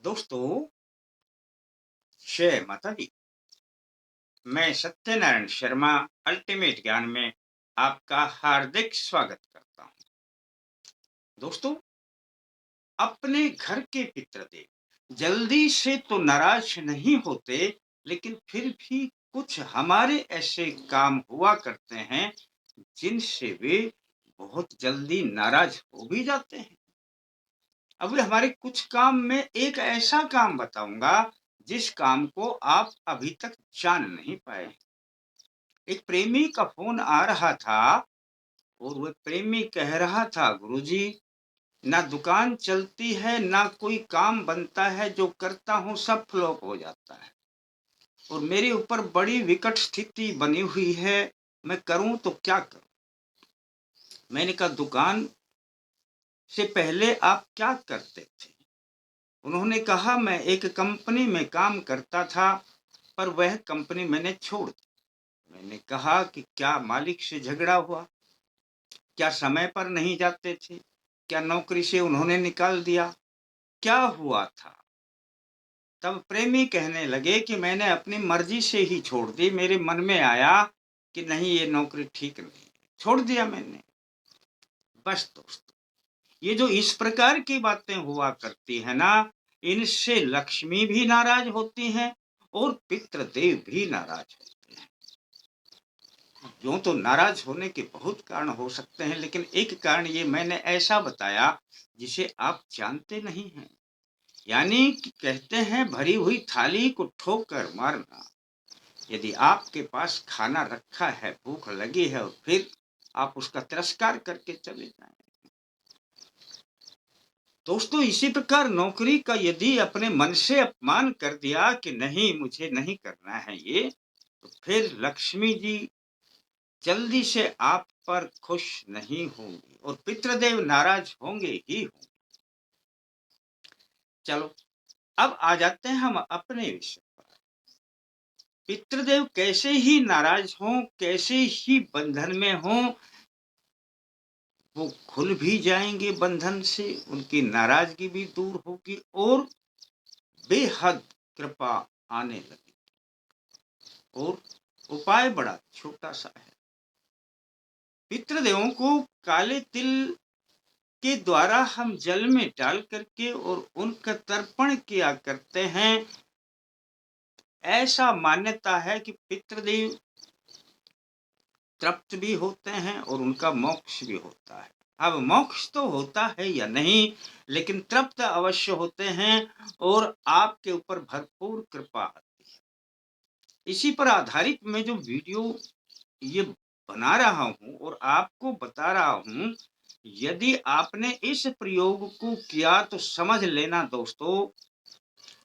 दोस्तों, जय माता दी। मैं सत्यनारायण शर्मा अल्टीमेट ज्ञान में आपका हार्दिक स्वागत करता हूं। दोस्तों, अपने घर के पितृदेव जल्दी से तो नाराज नहीं होते, लेकिन फिर भी कुछ हमारे ऐसे काम हुआ करते हैं जिनसे वे बहुत जल्दी नाराज हो भी जाते हैं। अभी हमारे कुछ काम में एक ऐसा काम बताऊंगा जिस काम को आप अभी तक जान नहीं पाए। एक प्रेमी का फोन आ रहा था और वह प्रेमी कह रहा था, गुरुजी, ना दुकान चलती है, ना कोई काम बनता है, जो करता हूँ सब फ्लॉप हो जाता है और मेरे ऊपर बड़ी विकट स्थिति बनी हुई है। मैं करूं तो क्या करूं? मैंने कहा, दुकान से पहले आप क्या करते थे? उन्होंने कहा, मैं एक कंपनी में काम करता था, पर वह कंपनी मैंने छोड़ दी। मैंने कहा कि क्या मालिक से झगड़ा हुआ? क्या समय पर नहीं जाते थे? क्या नौकरी से उन्होंने निकाल दिया? क्या हुआ था? तब प्रेमी कहने लगे कि मैंने अपनी मर्जी से ही छोड़ दी। मेरे मन में आया कि नहीं, ये नौकरी ठीक नहीं है, छोड़ दिया मैंने। बस दोस्तों, ये जो इस प्रकार की बातें हुआ करती है ना, इनसे लक्ष्मी भी नाराज होती हैं और पितृदेव भी नाराज होते हैं। यूं तो नाराज होने के बहुत कारण हो सकते हैं, लेकिन एक कारण ये मैंने ऐसा बताया जिसे आप जानते नहीं हैं। यानी कि कहते हैं, भरी हुई थाली को ठोकर मारना। यदि आपके पास खाना रखा है, भूख लगी है और फिर आप उसका तिरस्कार करके चले जाएं। दोस्तों, इसी प्रकार नौकरी का यदि अपने मन से अपमान कर दिया कि नहीं, मुझे नहीं करना है ये, तो फिर लक्ष्मी जी जल्दी से आप पर खुश नहीं होंगे और पितृदेव नाराज होंगे ही होंगे। चलो, अब आ जाते हैं हम अपने विषय पर। पितृदेव कैसे ही नाराज हों, कैसे ही बंधन में हों, वो खुल भी जाएंगे बंधन से, उनकी नाराजगी भी दूर होगी और बेहद कृपा आने लगी। और उपाय बड़ा छोटा सा है। पितृदेवों को काले तिल के द्वारा हम जल में डाल करके और उनका तर्पण किया करते हैं। ऐसा मान्यता है कि पितृदेव तृप्त भी होते हैं और उनका मोक्ष भी होता है। अब मोक्ष तो होता है या नहीं, लेकिन तृप्त अवश्य होते हैं और आपके ऊपर भरपूर कृपा आती है। इसी पर आधारित मैं जो वीडियो ये बना रहा हूं और आपको बता रहा हूं, यदि आपने इस प्रयोग को किया तो समझ लेना दोस्तों,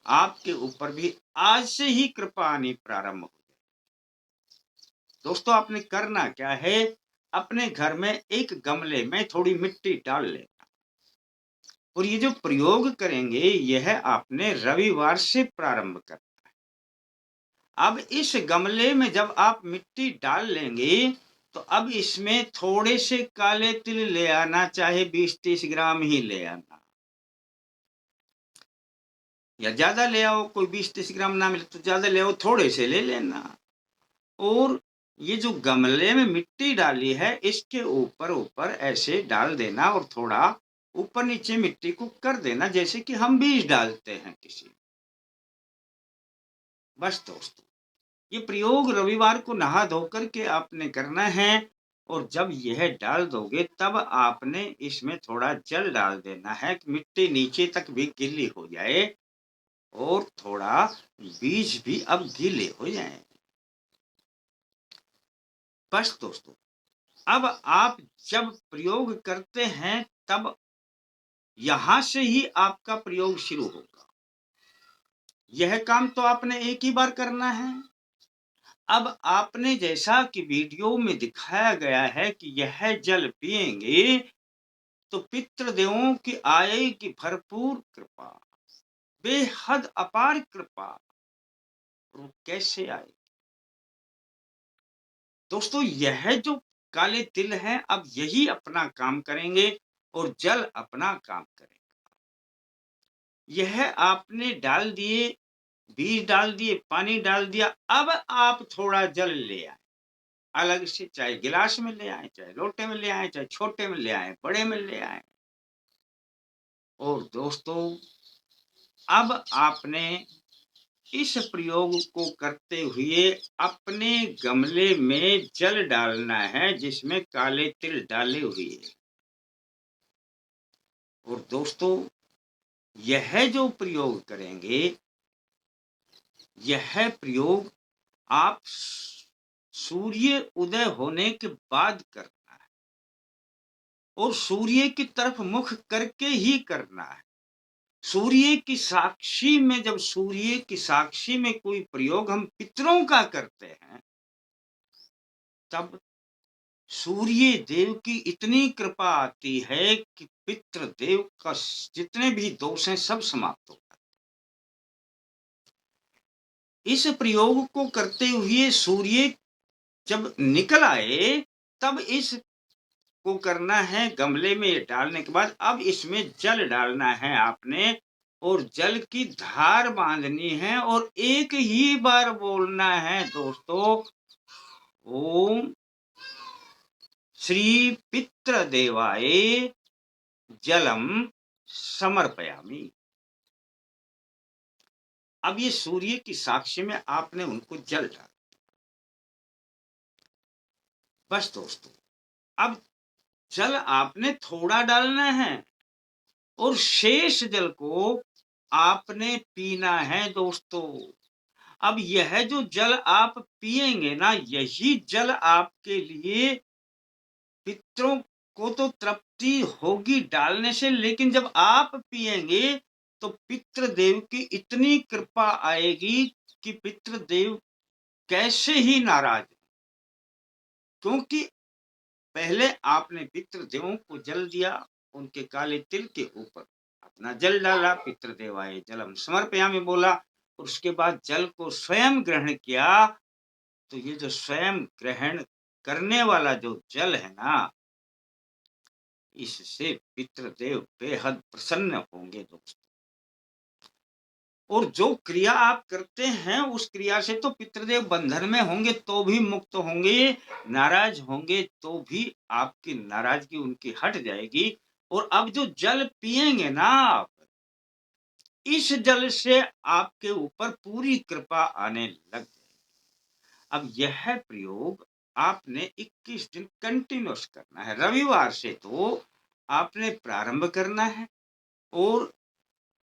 आपके ऊपर भी आज से ही कृपा आनी प्रारंभ हो जाए। दोस्तों, आपने करना क्या है, अपने घर में एक गमले में थोड़ी मिट्टी डाल लेना और ये जो प्रयोग करेंगे, यह आपने रविवार से प्रारंभ करना है। अब इस गमले में जब आप मिट्टी डाल लेंगे, तो अब इसमें थोड़े से काले तिल ले आना, चाहे 20-30 ग्राम ही ले आना, या ज्यादा ले आओ, कोई 20-30 ग्राम ना मिले तो ज्यादा ले आओ, थोड़े से ले लेना। और ये जो गमले में मिट्टी डाली है, इसके ऊपर ऊपर ऐसे डाल देना और थोड़ा ऊपर नीचे मिट्टी को कर देना, जैसे कि हम बीज डालते हैं किसी। बस दोस्तों, ये प्रयोग रविवार को नहा धोकर के आपने करना है और जब यह डाल दोगे, तब आपने इसमें थोड़ा जल डाल देना है कि मिट्टी नीचे तक भी गीली हो जाए और थोड़ा बीज भी अब गीले हो जाएं। बस दोस्तों, अब आप जब प्रयोग करते हैं, तब यहां से ही आपका प्रयोग शुरू होगा। यह काम तो आपने एक ही बार करना है। अब आपने, जैसा कि वीडियो में दिखाया गया है, कि यह जल पिएंगे तो पितृदेवों की आएगी भरपूर कृपा, बेहद अपार कृपा। और वो कैसे आए दोस्तों? यह जो काले तिल हैं, अब यही अपना काम करेंगे और जल अपना काम करेंगे। यह आपने डाल दिए, बीज डाल दिए, पानी डाल दिया, अब आप थोड़ा जल ले आए अलग से, चाहे गिलास में ले आए, चाहे लोटे में ले आए, चाहे छोटे में ले आए, बड़े में ले आए। और दोस्तों, अब आपने इस प्रयोग को करते हुए अपने गमले में जल डालना है जिसमें काले तिल डाले हुए हैं। और दोस्तों, यह जो प्रयोग करेंगे, यह प्रयोग आप सूर्य उदय होने के बाद करना है और सूर्य की तरफ मुख करके ही करना है। सूर्य की साक्षी में, जब सूर्य की साक्षी में कोई प्रयोग हम पितरों का करते हैं, तब सूर्य देव की इतनी कृपा आती है कि पितृ देव का जितने भी दोष हैं सब समाप्त हो जाते। इस प्रयोग को करते हुए सूर्य जब निकल आए, तब इस को करना है गमले में डालने के बाद। अब इसमें जल डालना है आपने और जल की धार बांधनी है और एक ही बार बोलना है दोस्तों, ओम श्री पितृदेवाय जलम समर्पयामि। अब ये सूर्य की साक्षी में आपने उनको जल डाला। बस दोस्तों, अब जल आपने थोड़ा डालना है और शेष जल को आपने पीना है दोस्तों। अब यह जो जल आप पिएंगे ना, यही जल आपके लिए, पितरों को तो तृप्ति होगी डालने से, लेकिन जब आप पिएंगे तो पितृदेव की इतनी कृपा आएगी कि पितृदेव कैसे ही नाराज। क्योंकि पहले आपने पितृदेवों को जल दिया, उनके काले तिल के ऊपर अपना जल डाला, पितृदेवाय जलम समर्पयामि बोला, और उसके बाद जल को स्वयं ग्रहण किया। तो ये जो स्वयं ग्रहण करने वाला जो जल है ना, इससे पितृदेव बेहद प्रसन्न होंगे दोस्तों। और जो क्रिया आप करते हैं उस क्रिया से तो पितृदेव बंधन में होंगे तो भी मुक्त होंगे, नाराज होंगे तो भी आपकी नाराजगी उनकी हट जाएगी। और अब जो जल पिएंगे ना आप, इस जल से आपके ऊपर पूरी कृपा आने लग जाएगी। अब यह प्रयोग आपने 21 दिन कंटिन्यूस करना है। रविवार से तो आपने प्रारंभ करना है और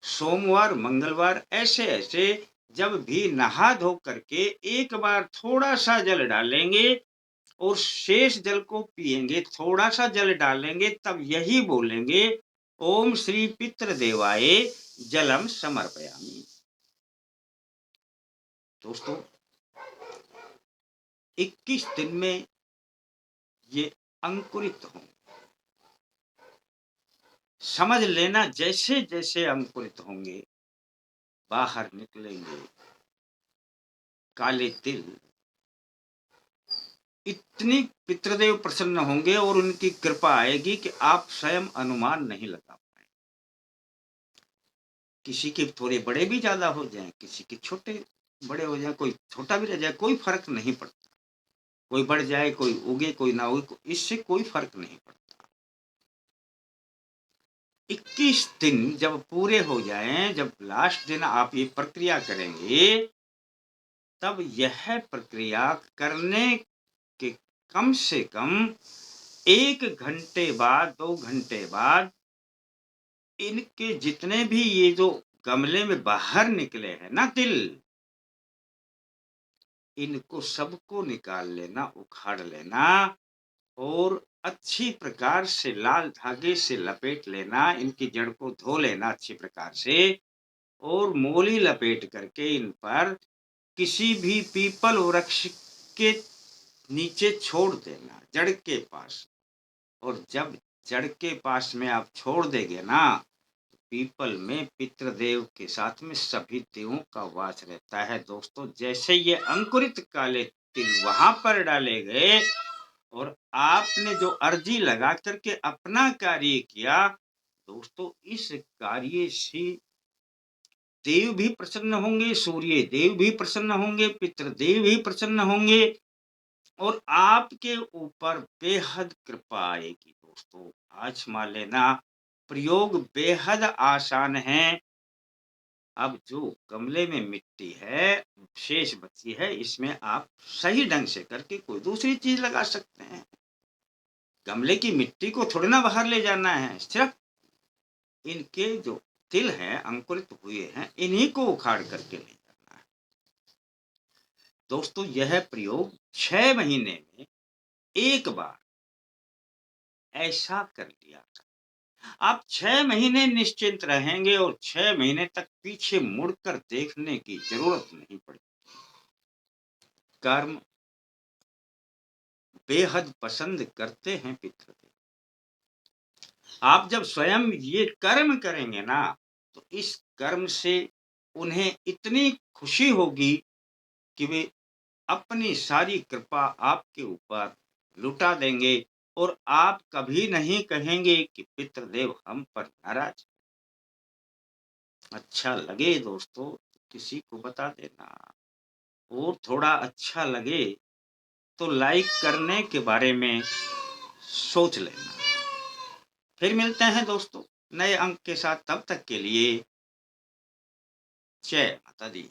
सोमवार, मंगलवार ऐसे ऐसे जब भी नहा धो करके एक बार थोड़ा सा जल डालेंगे और शेष जल को पिएंगे, थोड़ा सा जल डालेंगे, तब यही बोलेंगे, ओम श्री पितृदेवाय जलम समर्पयामि। दोस्तों, 21 दिन में ये अंकुरित हों। समझ लेना, जैसे जैसे अंकुरित होंगे, बाहर निकलेंगे काले तिल, इतनी पितृदेव प्रसन्न होंगे और उनकी कृपा आएगी कि आप स्वयं अनुमान नहीं लगा पाए। किसी के थोड़े बड़े भी ज्यादा हो जाएं, किसी के छोटे बड़े हो जाएं, कोई छोटा भी रह जाए, कोई फर्क नहीं पड़ता। कोई बढ़ जाए, कोई उगे, कोई ना उगे, इससे कोई फर्क नहीं पड़ता। 21 दिन जब पूरे हो जाएं, जब लास्ट दिन आप ये प्रक्रिया करेंगे, तब यह प्रक्रिया करने के कम से कम 1 घंटे बाद, 2 घंटे बाद, इनके जितने भी ये जो गमले में बाहर निकले हैं ना तिल, इनको सबको निकाल लेना, उखाड़ लेना और अच्छी प्रकार से लाल धागे से लपेट लेना। इनकी जड़ को धो लेना अच्छी प्रकार से और मोली लपेट करके इन पर किसी भी पीपल वृक्ष के नीचे छोड़ देना, जड़ के पास। और जब जड़ के पास में आप छोड़ देंगे ना, पीपल में पितृदेव के साथ में सभी देवों का वास रहता है दोस्तों। जैसे ये अंकुरित काले तिल वहां पर डाले गए और आपने जो अर्जी लगा करके अपना कार्य किया, दोस्तों इस कार्य से देव भी प्रसन्न होंगे, सूर्य देव भी प्रसन्न होंगे, पितृदेव भी प्रसन्न होंगे और आपके ऊपर बेहद कृपा आएगी दोस्तों। आजमा लेना, प्रयोग बेहद आसान है। अब जो गमले में मिट्टी है, शेष बची है, इसमें आप सही ढंग से करके कोई दूसरी चीज़ लगा सकते हैं। गमले की मिट्टी को थोड़ी ना बाहर ले जाना है, सिर्फ इनके जो तिल हैं, अंकुरित हुए हैं, इन्हीं को उखाड़ करके ले जाना है। दोस्तों यह प्रयोग 6 महीने में एक बार ऐसा कर लिया था। आप 6 महीने निश्चिंत रहेंगे और 6 महीने तक पीछे मुड़कर देखने की ज़रूरत नहीं पड़ेगी। कर्म बेहद पसंद करते हैं पितृदेव। आप जब स्वयं ये कर्म करेंगे ना, तो इस कर्म से उन्हें इतनी खुशी होगी कि वे अपनी सारी कृपा आपके ऊपर लुटा देंगे और आप कभी नहीं कहेंगे कि पितृदेव हम पर नाराज। अच्छा लगे दोस्तों तो किसी को बता देना, और थोड़ा अच्छा लगे तो लाइक करने के बारे में सोच लेना। फिर मिलते हैं दोस्तों नए अंक के साथ, तब तक के लिए जय माता दी।